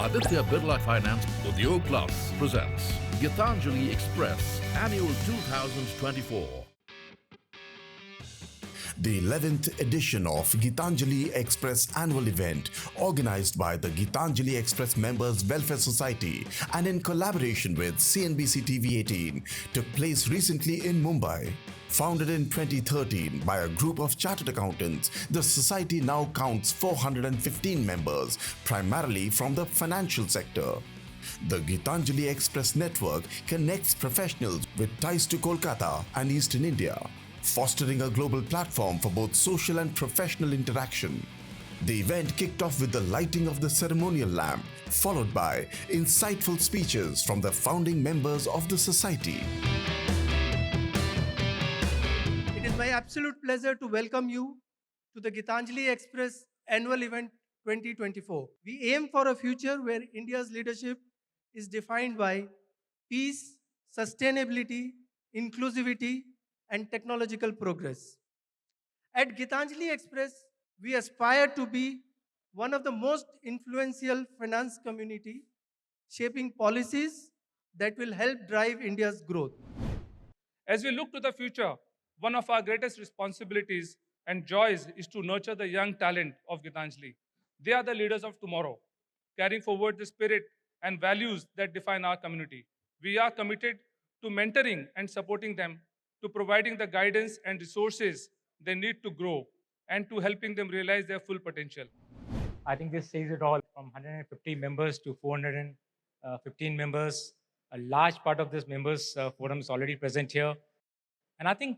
Aditya Birla Finance Udyog Plus presents Gitanjali Express Annual 2024. The 11th edition of Gitanjali Express Annual event, organized by the Gitanjali Express Members Welfare Society and in collaboration with CNBC-TV18, took place recently in Mumbai. Founded in 2013 by a group of chartered accountants, the society now counts 415 members, primarily from the financial sector. The Gitanjali Express network connects professionals with ties to Kolkata and Eastern India, fostering a global platform for both social and professional interaction. The event kicked off with the lighting of the ceremonial lamp, followed by insightful speeches from the founding members of the society. It is my absolute pleasure to welcome you to the Gitanjali Express Annual Event 2024. We aim for a future where India's leadership is defined by peace, sustainability, inclusivity, and technological progress. At Gitanjali Express, we aspire to be one of the most influential finance community, shaping policies that will help drive India's growth. As we look to the future, one of our greatest responsibilities and joys is to nurture the young talent of Gitanjali. They are the leaders of tomorrow, carrying forward the spirit and values that define our community. We are committed to mentoring and supporting them, to providing the guidance and resources they need to grow, and to helping them realize their full potential. I think this says it all, from 150 members to 415 members. A large part of this members forum is already present here. And I think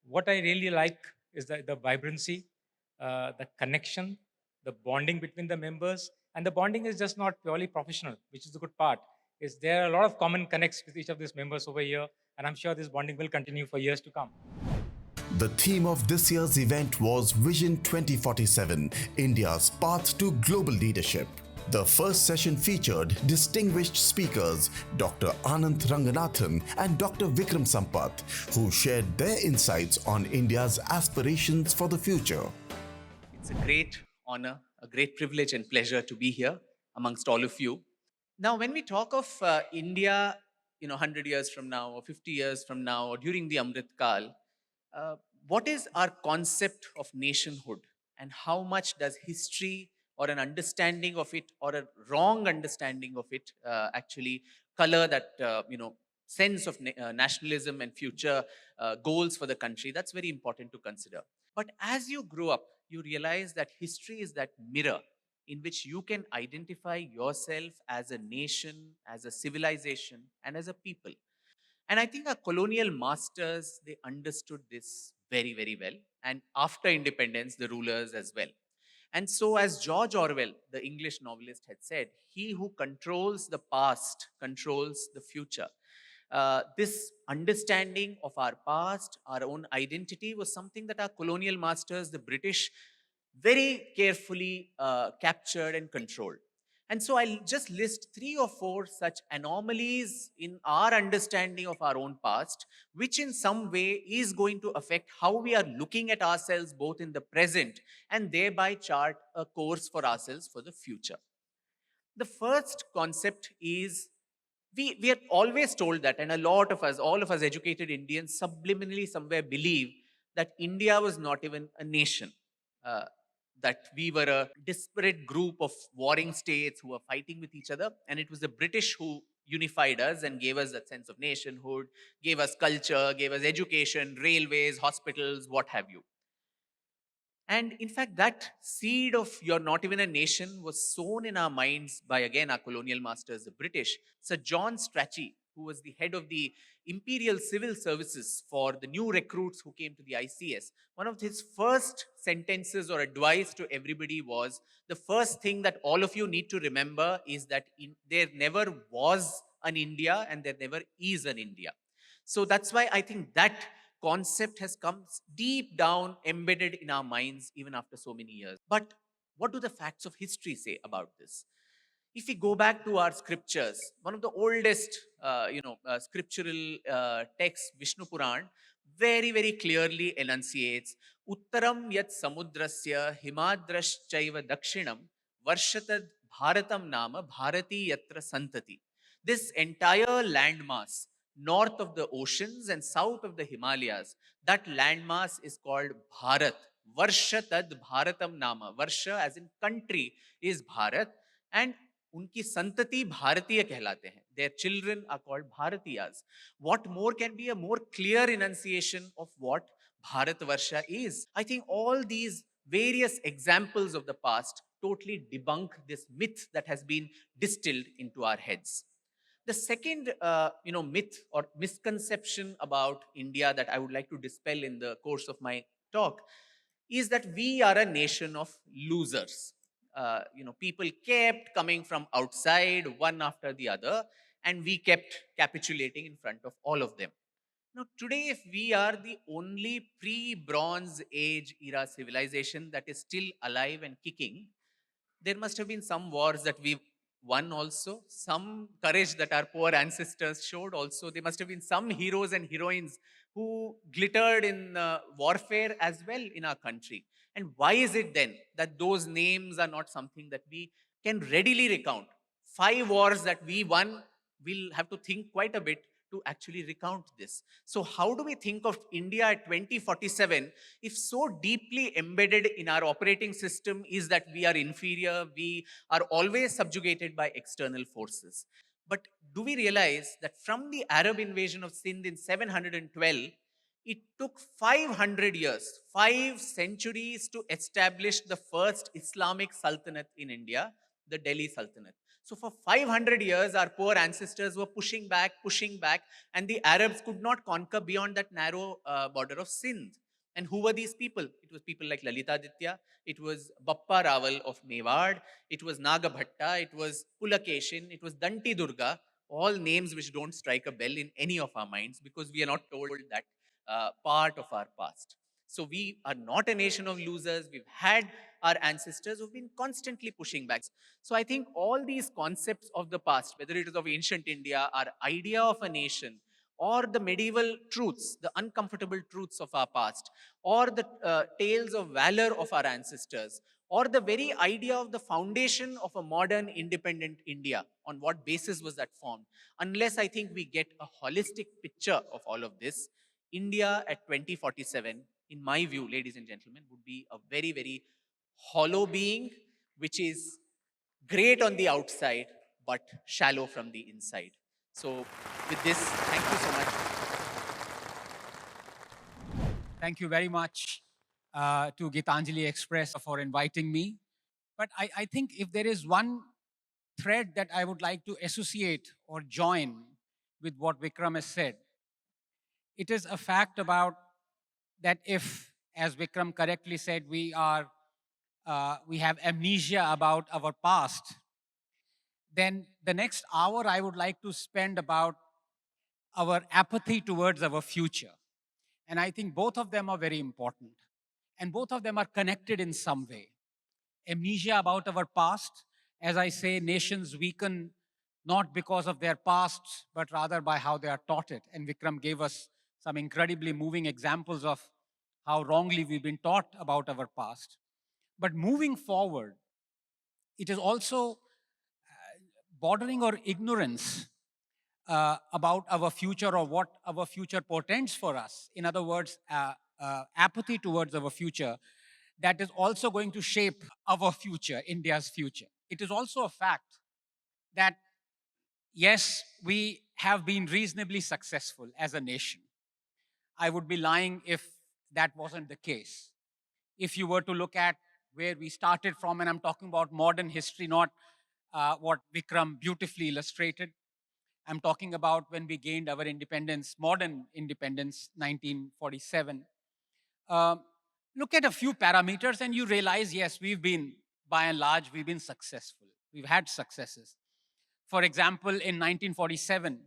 what I really like is the vibrancy, the connection, the bonding between the members. And the bonding is just not purely professional, which is the good part. There are a lot of common connects with each of these members over here. And I'm sure this bonding will continue for years to come. The theme of this year's event was Vision 2047, India's Path to Global Leadership. The first session featured distinguished speakers Dr. Ananth Ranganathan and Dr. Vikram Sampath, who shared their insights on India's aspirations for the future. It's a great honor, a great privilege and pleasure to be here amongst all of you. Now, when we talk of India, 100 years from now or 50 years from now or during the Amrit Kal, what is our concept of nationhood, and how much does history or an understanding of it or a wrong understanding of it actually color that sense of nationalism and future goals for the country? That's very important to consider. But as you grow up, you realize that history is that mirror in which you can identify yourself as a nation, as a civilization, and as a people. And I think our colonial masters, they understood this very, very well. And after independence, the rulers as well. And so, as George Orwell, the English novelist, had said, he who controls the past controls the future. This understanding of our past, our own identity, was something that our colonial masters, the British, very carefully captured and controlled. And so I'll just list 3 or 4 such anomalies in our understanding of our own past, which in some way is going to affect how we are looking at ourselves both in the present and thereby chart a course for ourselves for the future. The first concept is we are always told that, and a lot of us, all of us educated Indians, subliminally somewhere believe that India was not even a nation. That we were a disparate group of warring states who were fighting with each other, and it was the British who unified us and gave us that sense of nationhood, gave us culture, gave us education, railways, hospitals, what have you. And in fact, that seed of "you're not even a nation" was sown in our minds by, again, our colonial masters, the British. Sir John Strachey, who was the head of the Imperial Civil Services for the new recruits who came to the ICS, one of his first sentences or advice to everybody was, the first thing that all of you need to remember is that there never was an India and there never is an India. So that's why I think that concept has come deep down, embedded in our minds even after so many years. But what do the facts of history say about this? If we go back to our scriptures, one of the oldest, scriptural texts, Vishnu Puran, very, very clearly enunciates, Uttaram yat samudrasya himadrashchaiva dakshinam varshatad Bharatam Nama Bharati Yatra Santati. This entire landmass, north of the oceans and south of the Himalayas, that landmass is called Bharat. Varsha Tad Bharatam Nama. Varsha as in country is Bharat, and unki santati Bharatiya kehlate hain. Their children are called Bharatiyas. What more can be a more clear enunciation of what Bharat Varsha is? I think all these various examples of the past totally debunk this myth that has been distilled into our heads. The second, myth or misconception about India that I would like to dispel in the course of my talk is that we are a nation of losers. People kept coming from outside, one after the other, and we kept capitulating in front of all of them. Now, today, if we are the only pre-Bronze Age era civilization that is still alive and kicking, there must have been some wars that we won also, some courage that our poor ancestors showed also. There must have been some heroes and heroines who glittered in warfare as well in our country. And why is it then that those names are not something that we can readily recount? 5 wars that we won, we'll have to think quite a bit to actually recount this. So how do we think of India at 2047 if so deeply embedded in our operating system is that we are inferior, we are always subjugated by external forces? But do we realize that from the Arab invasion of Sindh in 712, it took 500 years, 5 centuries to establish the first Islamic Sultanate in India, the Delhi Sultanate. So for 500 years, our poor ancestors were pushing back, and the Arabs could not conquer beyond that narrow border of Sindh. And who were these people? It was people like Lalitaditya, it was Bappa Rawal of Mewad, it was Nagabhatta, it was Pulakeshin, it was Danti Durga, all names which don't strike a bell in any of our minds because we are not told that part of our past. So we are not a nation of losers. We've had our ancestors who've been constantly pushing back. So I think all these concepts of the past, whether it is of ancient India, our idea of a nation, or the medieval truths, the uncomfortable truths of our past, or the tales of valor of our ancestors, or the very idea of the foundation of a modern independent India, on what basis was that formed? Unless I think we get a holistic picture of all of this, India at 2047, in my view, ladies and gentlemen, would be a very, very hollow being, which is great on the outside, but shallow from the inside. So with this, thank you so much. Thank you very much to Gitanjali Express for inviting me. But I think if there is one thread that I would like to associate or join with what Vikram has said, it is a fact about that if, as Vikram correctly said, we have amnesia about our past, then the next hour I would like to spend about our apathy towards our future. And I think both of them are very important. And both of them are connected in some way. Amnesia about our past, as I say, nations weaken not because of their past, but rather by how they are taught it. And Vikram gave us some incredibly moving examples of how wrongly we've been taught about our past. But moving forward, it is also bordering on ignorance about our future or what our future portends for us. In other words, apathy towards our future that is also going to shape our future, India's future. It is also a fact that, yes, we have been reasonably successful as a nation. I would be lying if that wasn't the case. If you were to look at where we started from, and I'm talking about modern history, not what Vikram beautifully illustrated. I'm talking about when we gained our independence, modern independence, 1947. Look at a few parameters and you realize, yes, by and large, we've been successful. We've had successes. For example, in 1947,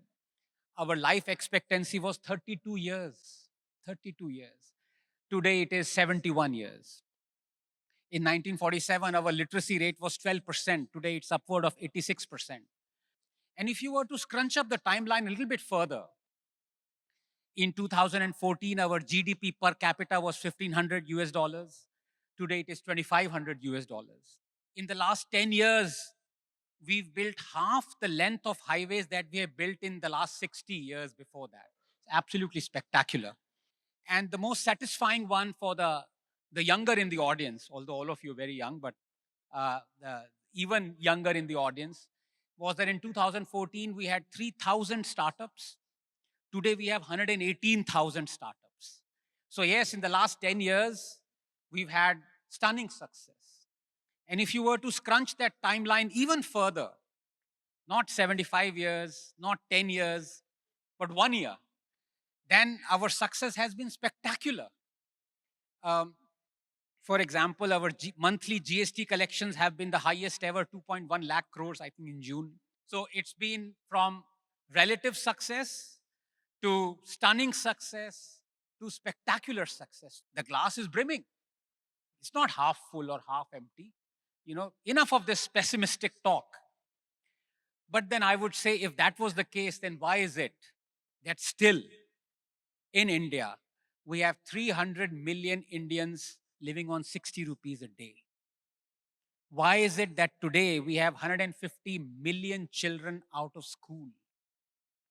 our life expectancy was 32 years. 32 years. Today, it is 71 years. In 1947, our literacy rate was 12%. Today, it's upward of 86%. And if you were to scrunch up the timeline a little bit further, in 2014, our GDP per capita was $1,500 US. Today, it is $2,500 US. In the last 10 years, we've built half the length of highways that we have built in the last 60 years before that. It's absolutely spectacular. And the most satisfying one for the younger in the audience, although all of you are very young, but even younger in the audience, was that in 2014 we had 3,000 startups. Today we have 118,000 startups. So yes, in the last 10 years, we've had stunning success. And if you were to scrunch that timeline even further, not 75 years, not 10 years, but 1 year, then our success has been spectacular. For example, our monthly GST collections have been the highest ever, 2.1 lakh crores, I think, in June. So it's been from relative success to stunning success to spectacular success. The glass is brimming. It's not half full or half empty. Enough of this pessimistic talk. But then I would say, if that was the case, then why is it that still in India, we have 300 million Indians living on 60 rupees a day? Why is it that today we have 150 million children out of school?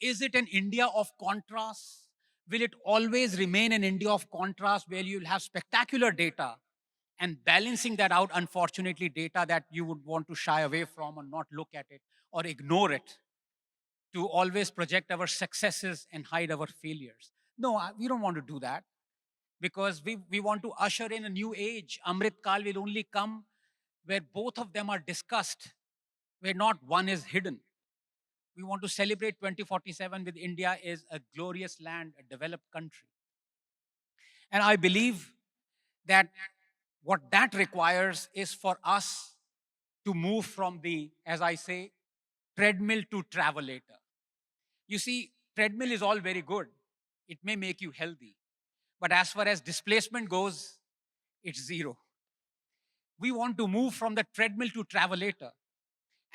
Is it an India of contrast? Will it always remain an India of contrast where you'll have spectacular data and balancing that out, unfortunately, data that you would want to shy away from or not look at it or ignore it, to always project our successes and hide our failures? No, we don't want to do that, because we want to usher in a new age. Amrit Kal will only come where both of them are discussed, where not one is hidden. We want to celebrate 2047 with India is a glorious land, a developed country. And I believe that what that requires is for us to move from the, as I say, treadmill to travelator. You see, treadmill is all very good. It may make you healthy. But as far as displacement goes, it's zero. We want to move from the treadmill to travelator.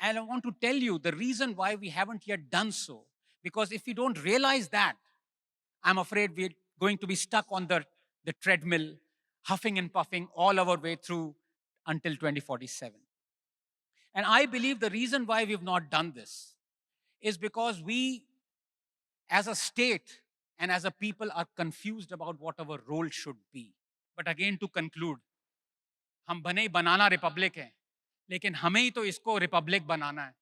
And I want to tell you the reason why we haven't yet done so. Because if we don't realize that, I'm afraid we're going to be stuck on the treadmill, huffing and puffing all our way through until 2047. And I believe the reason why we've not done this is because we, as a state and as a people, are confused about what our role should be. But again, to conclude, हम बने बनाना Republic हैं, लेकिन हमें ही तो इसको Republic बनाना है.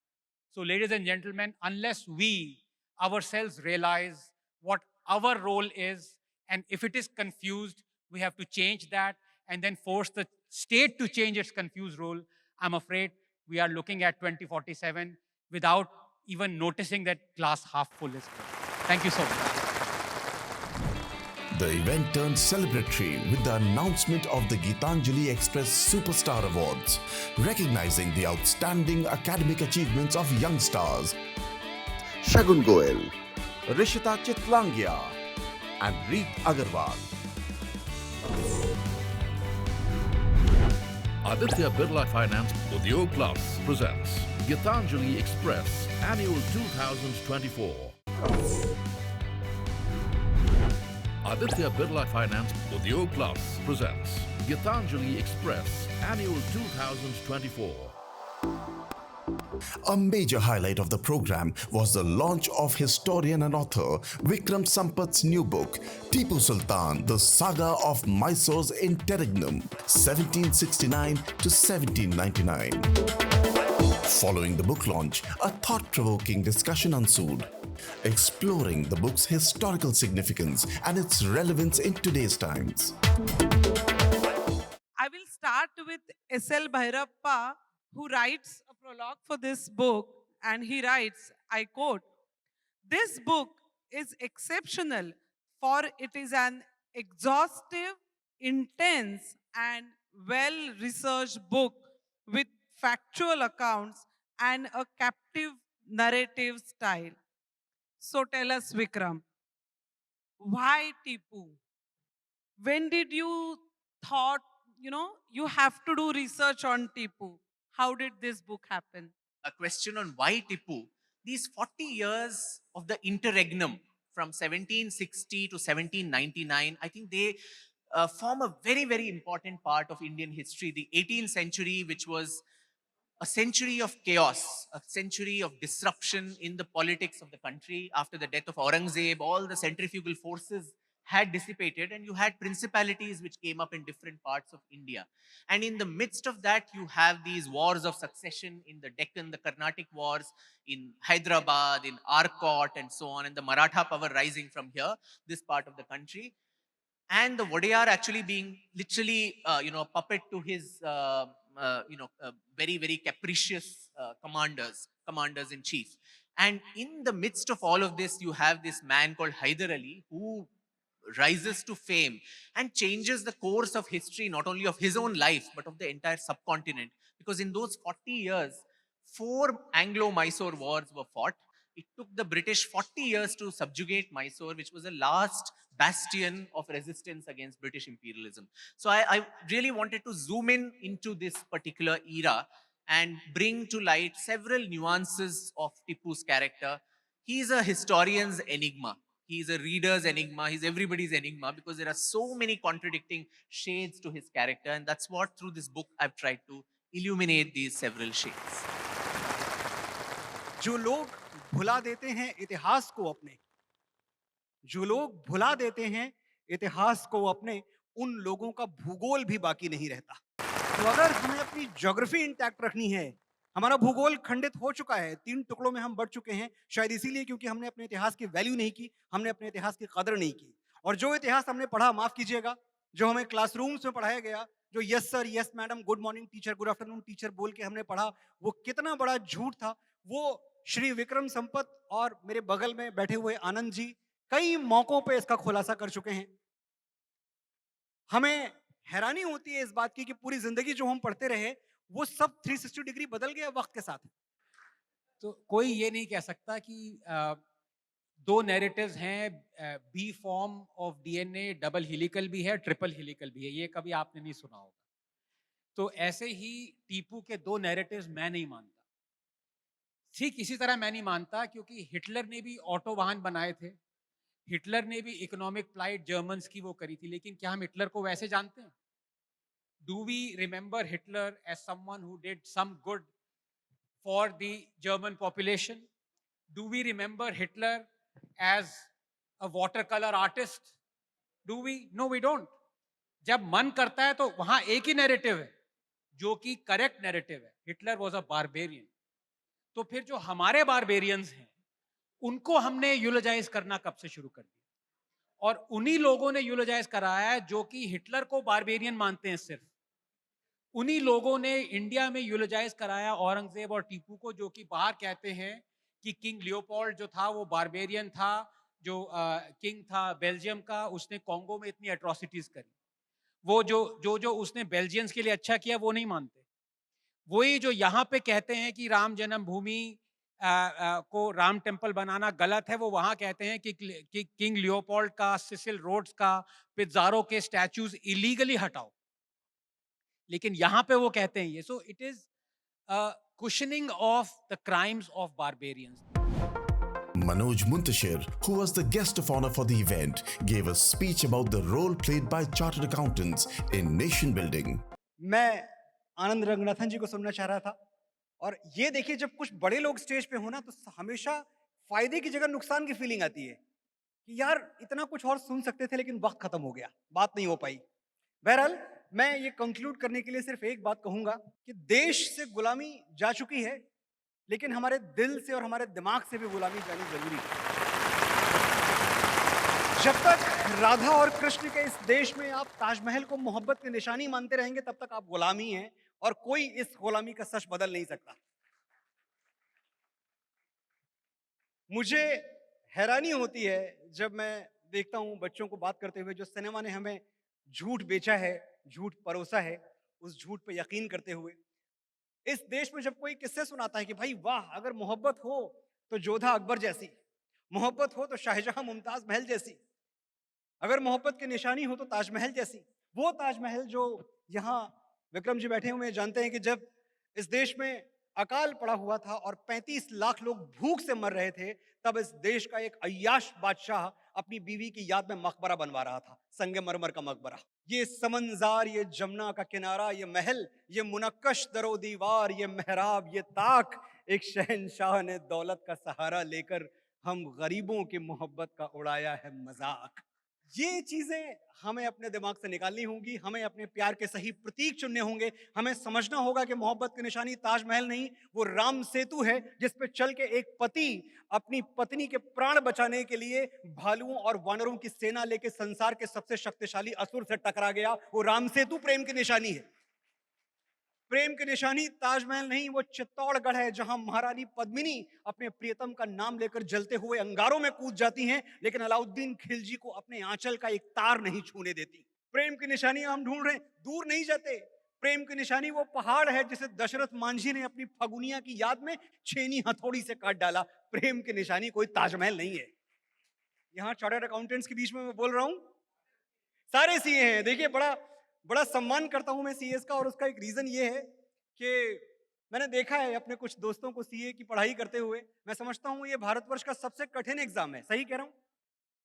So, ladies and gentlemen, unless we ourselves realize what our role is, and if it is confused, we have to change that and then force the state to change its confused role, I'm afraid we are looking at 2047 without even noticing that glass half full is full. Thank you so much. The event turned celebratory with the announcement of the Gitanjali Express Superstar Awards, recognizing the outstanding academic achievements of young stars Shagun Goel, Rishita Chitlangia, and Reet Agarwal. Aditya Birla Finance Udyog Plus presents Gitanjali Express Annual 2024. Aditya Birla Finance Udyog Plus presents Gitanjali Express Annual 2024. A major highlight of the program was the launch of historian and author Vikram Sampat's new book, Tipu Sultan, The Saga of Mysore's Interregnum, 1769 to 1799. Following the book launch, a thought-provoking discussion ensued, exploring the book's historical significance and its relevance in today's times. I will start with S.L. Bhairappa, who writes a prologue for this book, and he writes, I quote, "This book is exceptional, for it is an exhaustive, intense, and well-researched book with factual accounts and a captive narrative style." So tell us, Vikram, why Tipu? When did you thought, you have to do research on Tipu? How did this book happen? A question on why Tipu. These 40 years of the interregnum from 1760 to 1799, I think they form a very, very important part of Indian history. The 18th century, which was a century of chaos, a century of disruption in the politics of the country. After the death of Aurangzeb, all the centrifugal forces had dissipated, and you had principalities which came up in different parts of India. And in the midst of that, you have these wars of succession in the Deccan, the Carnatic wars, in Hyderabad, in Arcot, and so on, and the Maratha power rising from here, this part of the country, and the Wadiyar actually being literally, a puppet to his, very, very capricious commanders in chief. And in the midst of all of this, you have this man called Hyder Ali, who rises to fame and changes the course of history, not only of his own life, but of the entire subcontinent. Because in those 40 years, 4 Anglo-Mysore wars were fought. It took the British 40 years to subjugate Mysore, which was the last bastion of resistance against British imperialism. So I really wanted to zoom in into this particular era and bring to light several nuances of Tipu's character. He's a historian's enigma. He's a reader's enigma. He's everybody's enigma, because there are so many contradicting shades to his character. And that's what, through this book, I've tried to illuminate these several shades. जो लोग भुला देते हैं इतिहास को अपने, जो लोग भुला देते हैं इतिहास को अपने, उन लोगों का भूगोल भी बाकी नहीं रहता। तो अगर हमें अपनी ज्योग्राफी इंटैक्ट रखनी है, हमारा भूगोल खंडित हो चुका है, 3 टुकड़ों में हम बढ़ चुके हैं, शायद इसीलिए क्योंकि हमने अपने इतिहास की वैल्यू नहीं की, हमने अपने इतिहास की कदर नहीं की। और जो इतिहास हमने पढ़ा, माफ कीजिएगा, जो हमें क्लासरूम्स में पढ़ाया गया, जो yes sir, yes madam, good morning teacher, good afternoon teacher बोल के हमने पढ़ा, वो कितना बड़ा झूठ था। वो श्री विक्रम संपत और मेरे बगल में बैठे हुए आनंद जी कई मौकों पे इसका खुलासा कर चुके हैं। हमें हैरानी होती है इस बात की कि पूरी जिंदगी जो हम पढ़ते रहे, वो सब 360 डिग्री बदल गया वक्त के साथ। तो कोई ये नहीं कह सकता कि 2 नैरेटिव्स हैं, B form of DNA, double helical भी है, ट्रिपल हेलिकल भी है, ये कभी आपने नहीं सुना होगा। तो ऐसे ही टीपू के 2 नैरेटिव्स मैं नहीं मानता। ठीक इसी तरह मैं नहीं मानता क्योंकि हिटलर ने भी ऑटो वाहन बनाए थे, हिटलर ने भी इकोनॉमिक फ्लाइट जर्मन्स की वो करी थी, लेकिन क्या हम हिटलर को वैसे जानते हैं? Do we remember Hitler as someone who did some good for the German population? Do we remember Hitler as a water colour artist? Do we? No, we don't. जब मन करता है तो वहां एक ही नैरेटिव है जो कि करेक्ट नैरेटिव है, हिटलर वॉज अ बारबेरियन। तो फिर जो हमारे बारबेरियंस हैं उनको हमने यूलोजाइज करना कब से शुरू कर दिया? और उन्हीं लोगों ने यूलोजाइज कराया है जो कि हिटलर को बारबेरियन मानते हैं। सिर्फ उन्हीं लोगों ने इंडिया में यूलोजाइज कराया औरंगजेब और टीपू को, जो कि बाहर कहते हैं कि किंग लियोपोल्ड जो था वो बारबेरियन था, जो किंग था बेल्जियम का, उसने कॉन्गो में इतनी एट्रोसिटीज करी। वो जो उसने बेल्जियंस के लिए अच्छा किया वो नहीं मानते। वही जो यहाँ पे कहते हैं कि राम जन्मभूमि को राम टेम्पल बनाना गलत है, वो वहां कहते हैं कि किंग लियोपोल्ड का, सिसिल रोड्स का, पिज़ारो के स्टैचूज इलीगली हटाओ, लेकिन यहाँ पे वो कहते हैं ये। So it is cushioning of the crimes of barbarians. Manoj Muntashir, who was the guest of honor for the event, gave a speech about the role played by chartered accountants in nation building. मैं आनंद रंगनाथन जी को सुनना चाह रहा था, और ये देखिए जब कुछ बड़े लोग स्टेज पे होना तो हमेशा फायदे की जगह नुकसान की फीलिंग आती है कि यार इतना कुछ और सुन सकते थे लेकिन वक्त खत्म हो गया, बात नहीं हो पाई। बहरहाल मैं ये कंक्लूड करने के लिए सिर्फ एक बात कहूंगा कि देश से गुलामी जा चुकी है, लेकिन हमारे दिल से और हमारे दिमाग से भी गुलामी जानी जरूरी है। जब तक राधा और कृष्ण के इस देश में आप ताजमहल को मोहब्बत की निशानी मानते रहेंगे, तब तक आप गुलामी हैं और कोई इस गुलामी का सच बदल नहीं सकता। मुझे हैरानी होती है जब मैं देखता हूं बच्चों को बात करते हुए, जो सिनेमा ने हमें झूठ बेचा है, झूठ परोसा है, उस झूठ पे यकीन करते हुए इस देश में जब कोई किस्से सुनाता है कि भाई वाह, अगर मोहब्बत हो तो जोधा अकबर जैसी, मोहब्बत हो तो शाहजहां मुमताज महल जैसी, अगर मोहब्बत की निशानी हो तो ताजमहल जैसी। वो ताजमहल जो यहाँ विक्रम जी बैठे हुए जानते हैं कि जब इस देश में अकाल पड़ा हुआ था और 35 लाख लोग भूख से मर रहे थे, तब इस देश का एक अय्याश बादशाह अपनी बीवी की याद में मकबरा बनवा रहा था, संगमरमर का मकबरा। ये समंजार, ये जमुना का किनारा, ये महल, ये मुनक्कश दरो दीवार, ये मेहराब, ये ताक, एक शहंशाह ने दौलत का सहारा लेकर हम गरीबों की मोहब्बत का उड़ाया है मजाक। ये चीजें हमें अपने दिमाग से निकालनी होंगी, हमें अपने प्यार के सही प्रतीक चुनने होंगे। हमें समझना होगा कि मोहब्बत की निशानी ताजमहल नहीं, वो राम सेतु है, जिस पे चल के एक पति अपनी पत्नी के प्राण बचाने के लिए भालुओं और वानरों की सेना लेके संसार के सबसे शक्तिशाली असुर से टकरा गया। वो राम सेतु प्रेम की निशानी है। प्रेम की निशानी ताजमहल नहीं, वो चित्तौड़गढ़ है, जहां महारानी पद्मिनी अपने प्रियतम का नाम लेकर जलते हुए अंगारों में कूद जाती हैं, लेकिन अलाउद्दीन खिलजी को अपने आंचल का एक तार नहीं छूने देती। प्रेम की निशानी हम ढूंढ रहे हैं, दूर नहीं जाते। प्रेम की निशानी वो पहाड़ है जिसे दशरथ मांझी ने अपनी फगुनिया की याद में छेनी हथौड़ी से काट डाला। प्रेम की निशानी कोई ताजमहल नहीं है। यहां चार्टर्ड अकाउंटेंट्स के बीच में मैं बोल रहा हूं, सारे सीए हैं। देखिए, बड़ा सम्मान करता हूं मैं सीएस का, और उसका एक रीजन ये है कि मैंने देखा है अपने कुछ दोस्तों को सीए की पढ़ाई करते हुए। मैं समझता हूं ये भारतवर्ष का सबसे कठिन एग्जाम है। सही कह रहा हूं?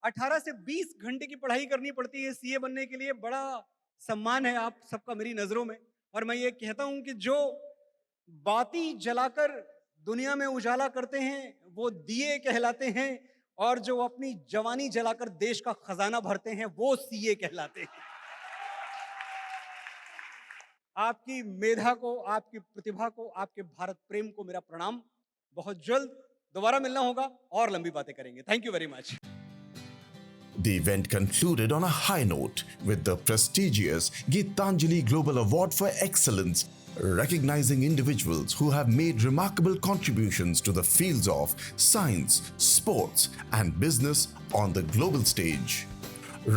18 से 20 घंटे की पढ़ाई करनी पड़ती है सीए बनने के लिए। बड़ा सम्मान है आप सबका मेरी नजरों में। और मैं ये कहता हूं कि जो बाती जलाकर दुनिया में उजाला करते हैं वो दिए कहलाते हैं, और जो अपनी जवानी जलाकर देश का खजाना भरते हैं वो सीए कहलाते हैं। आपकी मेधा को, आपकी प्रतिभा को, आपके भारत प्रेम को मेरा प्रणाम। बहुत जल्द दोबारा मिलना होगा और लंबी बातें करेंगे। Thank you very much. The event concluded on a high note with the prestigious Gitanjali Global Award for Excellence, recognizing individuals who have made remarkable contributions to the fields of science, sports, and business on the global stage.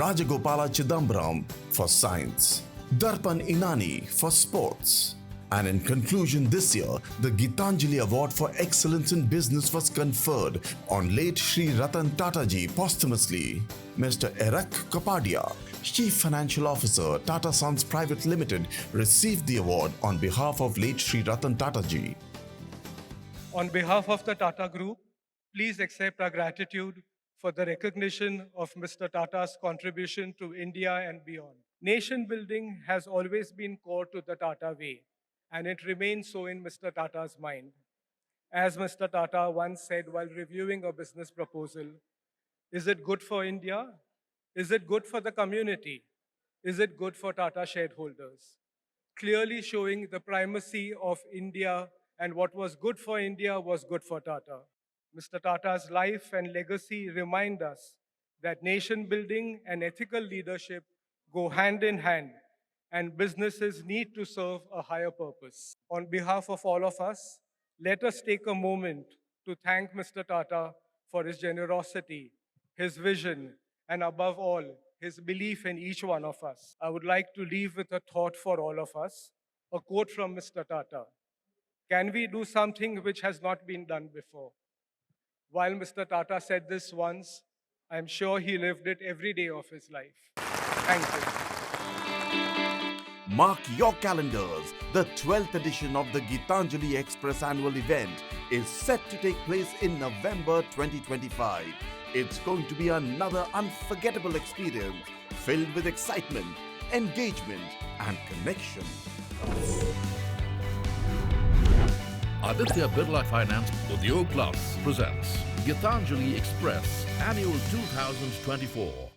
Rajagopala Chidambaram for science, Darpan Inani for sports. And in conclusion, this year, the Gitanjali Award for Excellence in Business was conferred on late Shri Ratan Tata ji posthumously. Mr. Erak Kapadia, Chief Financial Officer, Tata Sons Private Limited, received the award on behalf of late Shri Ratan Tata ji. On behalf of the Tata Group, please accept our gratitude for the recognition of Mr. Tata's contribution to India and beyond. Nation building has always been core to the Tata way, and it remains so in Mr. Tata's mind. As Mr. Tata once said while reviewing a business proposal, is it good for India? Is it good for the community? Is it good for Tata shareholders? Clearly showing the primacy of India, and what was good for India was good for Tata. Mr. Tata's life and legacy remind us that nation building and ethical leadership go hand in hand, and businesses need to serve a higher purpose. On behalf of all of us, let us take a moment to thank Mr. Tata for his generosity, his vision, and above all, his belief in each one of us. I would like to leave with a thought for all of us, a quote from Mr. Tata. Can we do something which has not been done before? While Mr. Tata said this once, I'm sure he lived it every day of his life. Thank you. Mark your calendars. The 12th edition of the Gitanjali Express Annual event is set to take place in November 2025. It's going to be another unforgettable experience filled with excitement, engagement, and connection. Aditya Birla Finance Udyog Plus presents Gitanjali Express Annual 2024.